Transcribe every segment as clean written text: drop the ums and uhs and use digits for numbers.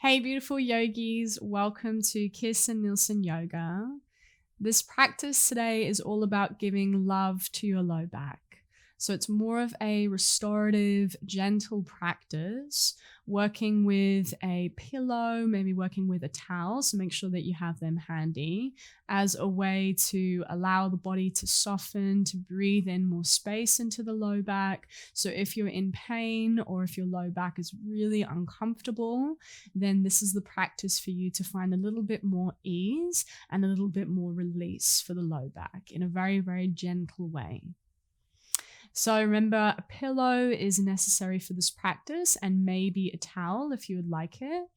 Hey, beautiful yogis. Welcome to Kirsten Nielsen Yoga. This practice today is all about giving love to your low back. So it's more of a restorative, gentle practice, working with a pillow, maybe working with a towel. So make sure that you have them handy as a way to allow the body to soften, to breathe in more space into the low back. So if you're in pain or if your low back is really uncomfortable, then this is the practice for you to find a little bit more ease and a little bit more release for the low back in a very, very gentle way. So remember, a pillow is necessary for this practice and maybe a towel if you would like it.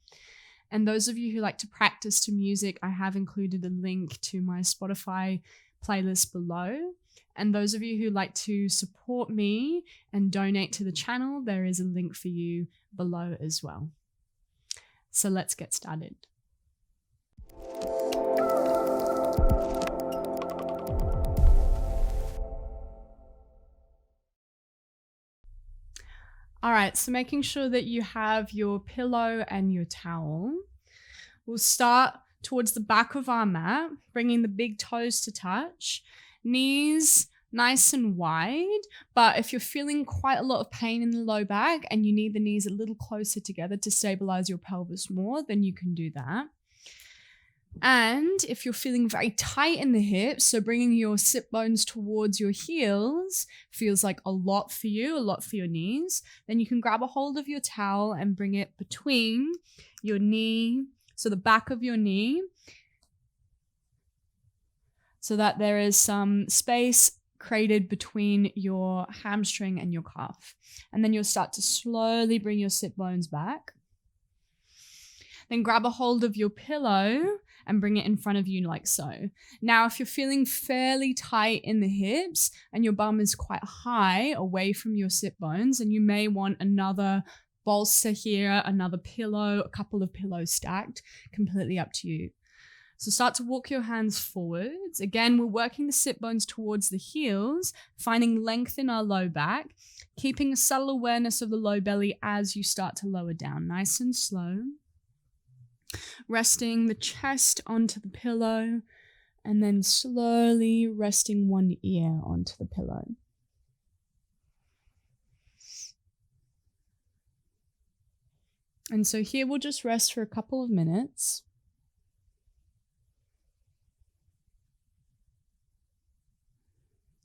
And those of you who like to practice to music, I have included a link to my Spotify playlist below. And those of you who like to support me and donate to the channel, there is a link for you below as well. So let's get started. All right, so making sure that you have your pillow and your towel. We'll start towards the back of our mat, bringing the big toes to touch, knees nice and wide. But if you're feeling quite a lot of pain in the low back and you need the knees a little closer together to stabilize your pelvis more, then you can do that. And if you're feeling very tight in the hips, so bringing your sit bones towards your heels feels like a lot for you, a lot for your knees, then you can grab a hold of your towel and bring it between your knee, so the back of your knee, so that there is some space created between your hamstring and your calf. And then you'll start to slowly bring your sit bones back. Then grab a hold of your pillow and bring it in front of you like so. Now, if you're feeling fairly tight in the hips and your bum is quite high away from your sit bones, and you may want another bolster here, another pillow, a couple of pillows stacked, completely up to you. So start to walk your hands forwards. Again, we're working the sit bones towards the heels, finding length in our low back, keeping a subtle awareness of the low belly as you start to lower down, nice and slow. Resting the chest onto the pillow and then slowly resting one ear onto the pillow. And so here we'll just rest for a couple of minutes.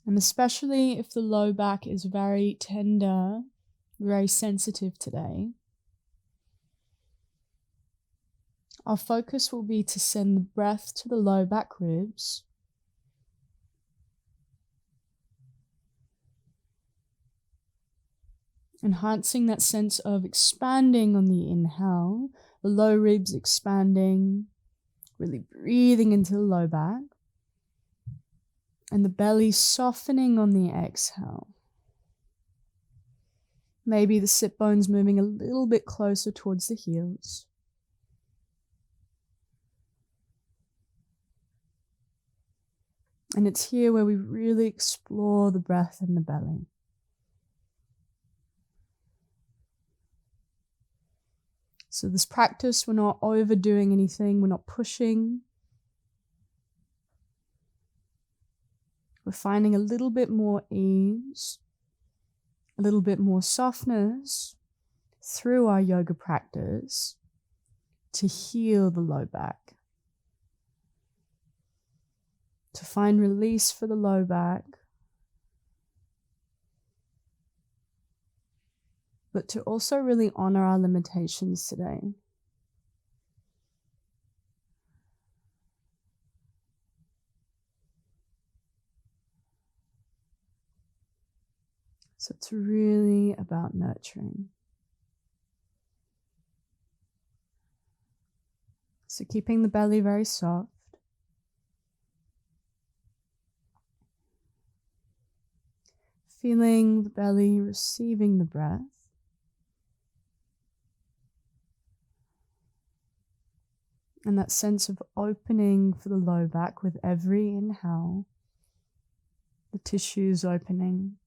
And especially if the low back is very tender, very sensitive today, our focus will be to send the breath to the low back ribs, enhancing that sense of expanding on the inhale, the low ribs expanding, really breathing into the low back, and the belly softening on the exhale. Maybe the sit bones moving a little bit closer towards the heels. And it's here where we really explore the breath in the belly. So this practice, we're not overdoing anything, we're not pushing. We're finding a little bit more ease, a little bit more softness through our yoga practice to heal the low back, to find release for the low back, but to also really honor our limitations today. So it's really about nurturing. So keeping the belly very soft. Feeling the belly receiving the breath. And that sense of opening for the low back with every inhale. The tissues opening.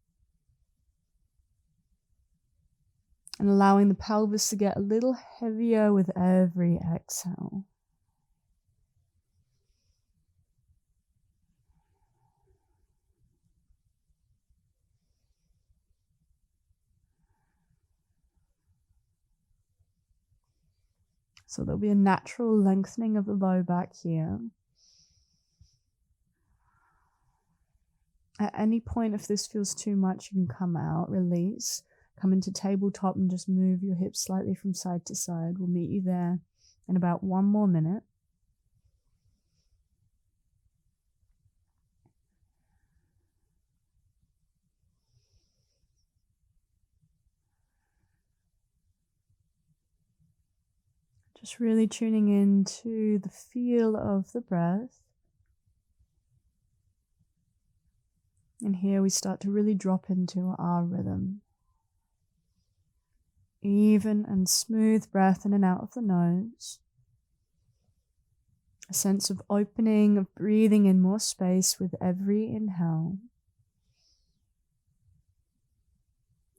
And allowing the pelvis to get a little heavier with every exhale. So there'll be a natural lengthening of the low back here. At any point, if this feels too much, you can come out, release, come into tabletop and just move your hips slightly from side to side. We'll meet you there in about 1 more minute. Just really tuning into the feel of the breath. And here we start to really drop into our rhythm. Even and smooth breath in and out of the nose. A sense of opening, of breathing in more space with every inhale.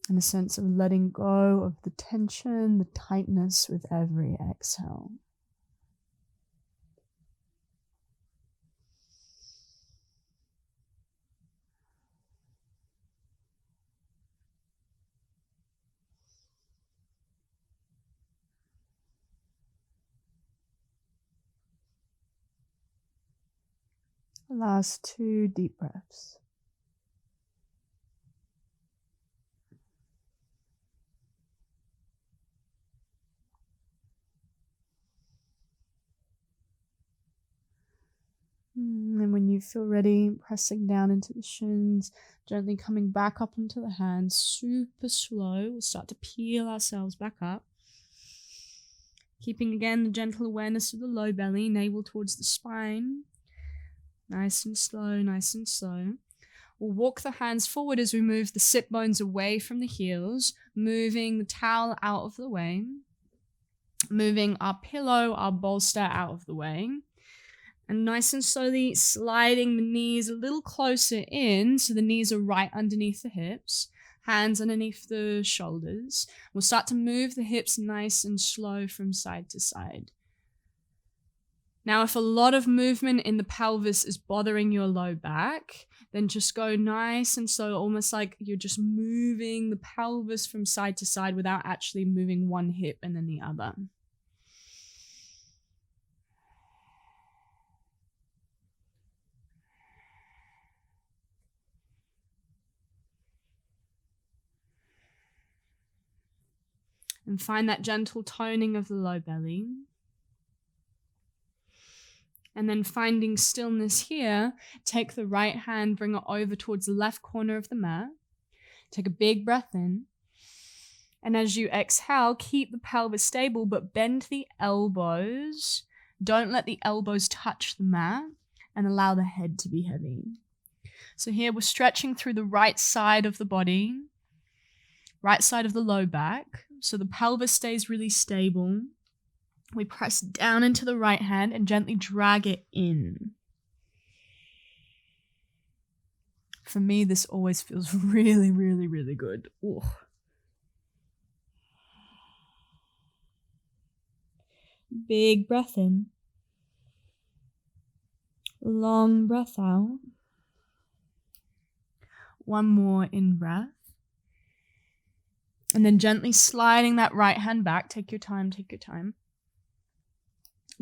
And a sense of letting go of the tension, the tightness with every exhale. Last 2 deep breaths. And when you feel ready, pressing down into the shins, gently coming back up into the hands, super slow. We'll start to peel ourselves back up. Keeping again the gentle awareness of the low belly, navel towards the spine. Nice and slow, nice and slow. We'll walk the hands forward as we move the sit bones away from the heels, moving the towel out of the way, moving our pillow, our bolster out of the way. And nice and slowly sliding the knees a little closer in so the knees are right underneath the hips, hands underneath the shoulders. We'll start to move the hips nice and slow from side to side. Now, if a lot of movement in the pelvis is bothering your low back, then just go nice and slow, almost like you're just moving the pelvis from side to side without actually moving one hip and then the other. And find that gentle toning of the low belly. And then finding stillness here, take the right hand, bring it over towards the left corner of the mat. Take a big breath in. And as you exhale, keep the pelvis stable, but bend the elbows. Don't let the elbows touch the mat and allow the head to be heavy. So here we're stretching through the right side of the body, right side of the low back. So the pelvis stays really stable. We press down into the right hand and gently drag it in. For me, this always feels really, really, really good. Ooh. Big breath in. Long breath out. One more in breath. And then gently sliding that right hand back. Take your time, take your time.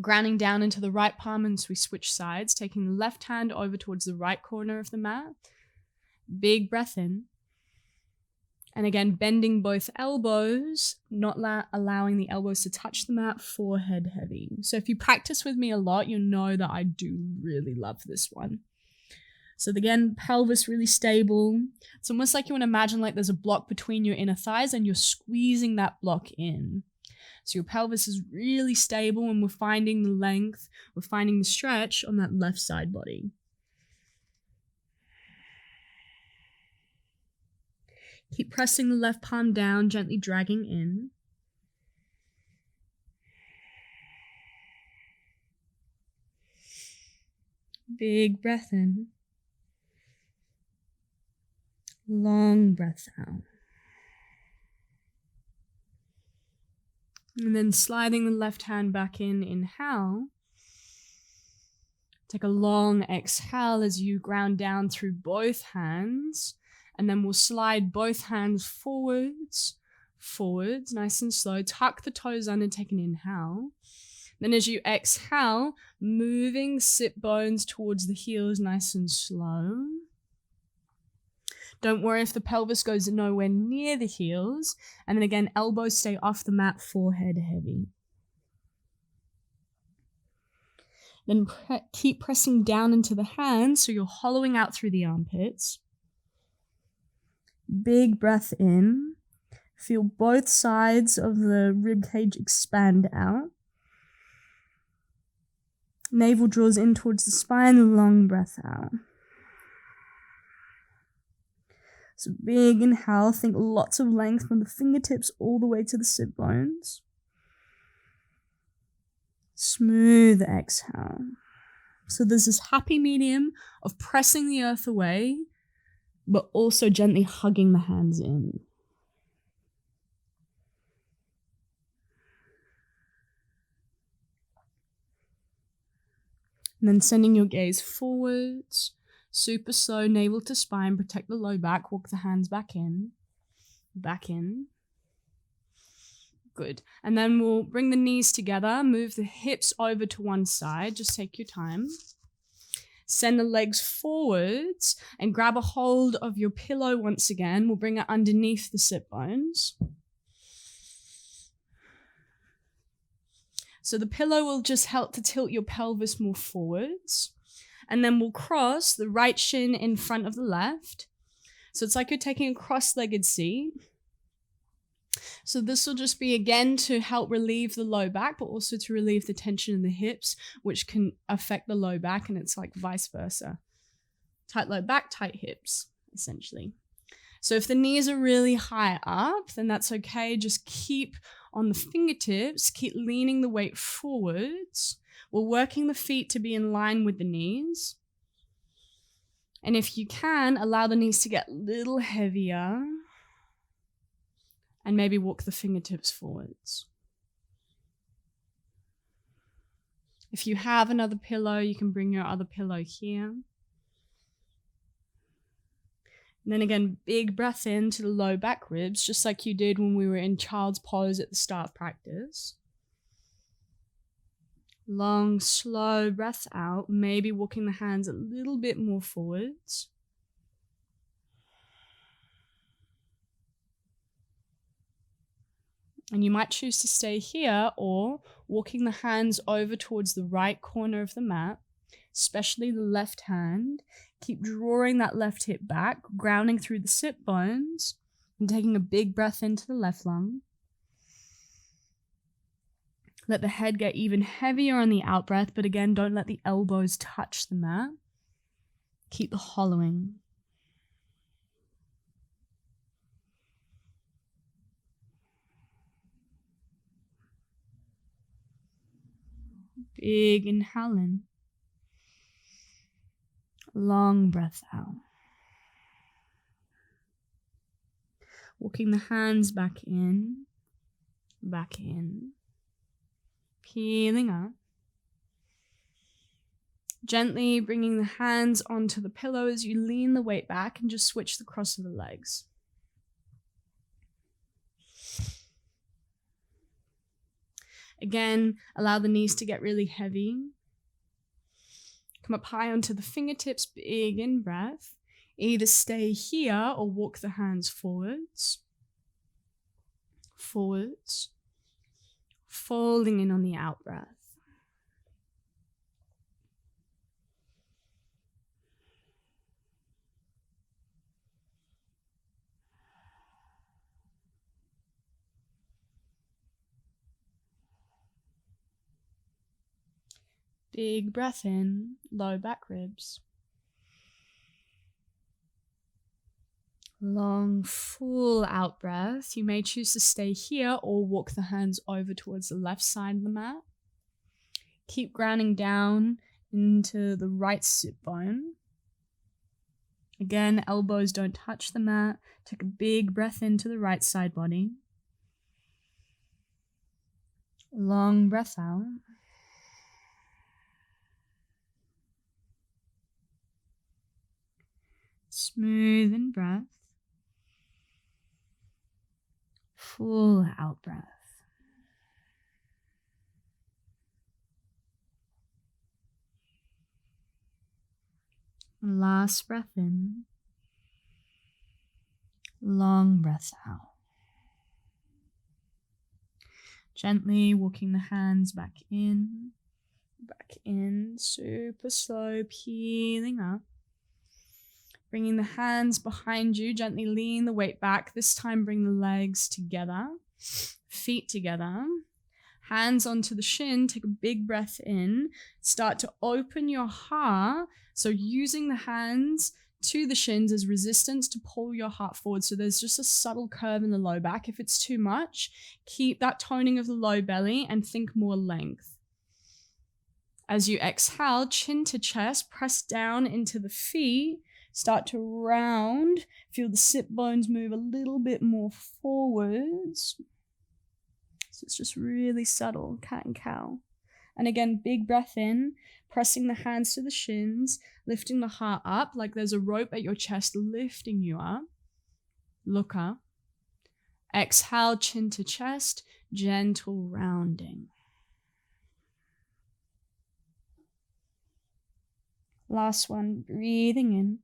Grounding down into the right palm as we switch sides, taking the left hand over towards the right corner of the mat. Big breath in. And again, bending both elbows, not allowing the elbows to touch the mat, forehead heavy. So if you practice with me a lot, you'll know that I do really love this one. So again, pelvis really stable. It's almost like you want to imagine like there's a block between your inner thighs and you're squeezing that block in. So your pelvis is really stable and we're finding the length, we're finding the stretch on that left side body. Keep pressing the left palm down, gently dragging in. Big breath in. Long breath out. And then sliding the left hand back in, inhale. Take a long exhale as you ground down through both hands. And then we'll slide both hands forwards, nice and slow. Tuck the toes under, take an inhale. Then as you exhale, moving the sit bones towards the heels, nice and slow. Don't worry if the pelvis goes nowhere near the heels. And then again, elbows stay off the mat, forehead heavy. Then keep pressing down into the hands so you're hollowing out through the armpits. Big breath in. Feel both sides of the rib cage expand out. Navel draws in towards the spine, long breath out. So big inhale, think lots of length from the fingertips all the way to the sit bones. Smooth exhale. So there's this happy medium of pressing the earth away, but also gently hugging the hands in. And then sending your gaze forwards, super slow, navel to spine, protect the low back, walk the hands back in. Good. And then we'll bring the knees together, move the hips over to one side, just take your time. Send the legs forwards and grab a hold of your pillow once again. We'll bring it underneath the sit bones. So the pillow will just help to tilt your pelvis more forwards. And then we'll cross the right shin in front of the left. So it's like you're taking a cross-legged seat. So this will just be, again, to help relieve the low back, but also to relieve the tension in the hips, which can affect the low back, and it's like vice versa. Tight low back, tight hips, essentially. So if the knees are really high up, then that's okay. Just keep on the fingertips, keep leaning the weight forwards. We're working the feet to be in line with the knees. And if you can, allow the knees to get a little heavier. And maybe walk the fingertips forwards. If you have another pillow, you can bring your other pillow here. And then again, big breath into the low back ribs, just like you did when we were in child's pose at the start of practice. Long, slow breath out, maybe walking the hands a little bit more forwards. And you might choose to stay here or walking the hands over towards the right corner of the mat, especially the left hand. Keep drawing that left hip back, grounding through the sit bones, and taking a big breath into the left lung. Let the head get even heavier on the out breath, but again, don't let the elbows touch the mat. Keep the hollowing. Big inhale in. Long breath out. Walking the hands back in. Peeling up. Gently bringing the hands onto the pillow as you lean the weight back and just switch the cross of the legs. Again, allow the knees to get really heavy. Come up high onto the fingertips, big in breath. Either stay here or walk the hands forwards. Forwards. Folding in on the out breath. Big breath in, low back ribs. Long, full out breath. You may choose to stay here or walk the hands over towards the left side of the mat. Keep grounding down into the right sit bone. Again, elbows don't touch the mat. Take a big breath into the right side body. Long breath out. Smooth in breath. Full out breath. Last breath in. Long breath out. Gently walking the hands back in, super slow, peeling up. Bringing the hands behind you, gently lean the weight back. This time bring the legs together, feet together. Hands onto the shin, take a big breath in. Start to open your heart. So using the hands to the shins as resistance to pull your heart forward. So there's just a subtle curve in the low back. If it's too much, keep that toning of the low belly and think more length. As you exhale, chin to chest, press down into the feet. Start to round. Feel the sit bones move a little bit more forwards. So it's just really subtle, cat and cow. And again, big breath in, pressing the hands to the shins, lifting the heart up like there's a rope at your chest lifting you up. Look up. Exhale, chin to chest, gentle rounding. Last one, breathing in.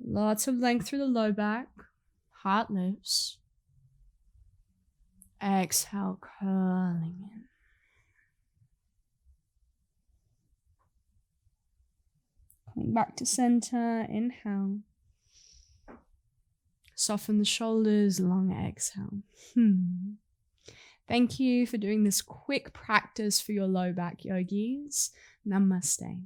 Lots of length through the low back, heart lifts. Exhale, curling in. Coming back to center, inhale. Soften the shoulders, long exhale. Thank you for doing this quick practice for your low back, yogis. Namaste.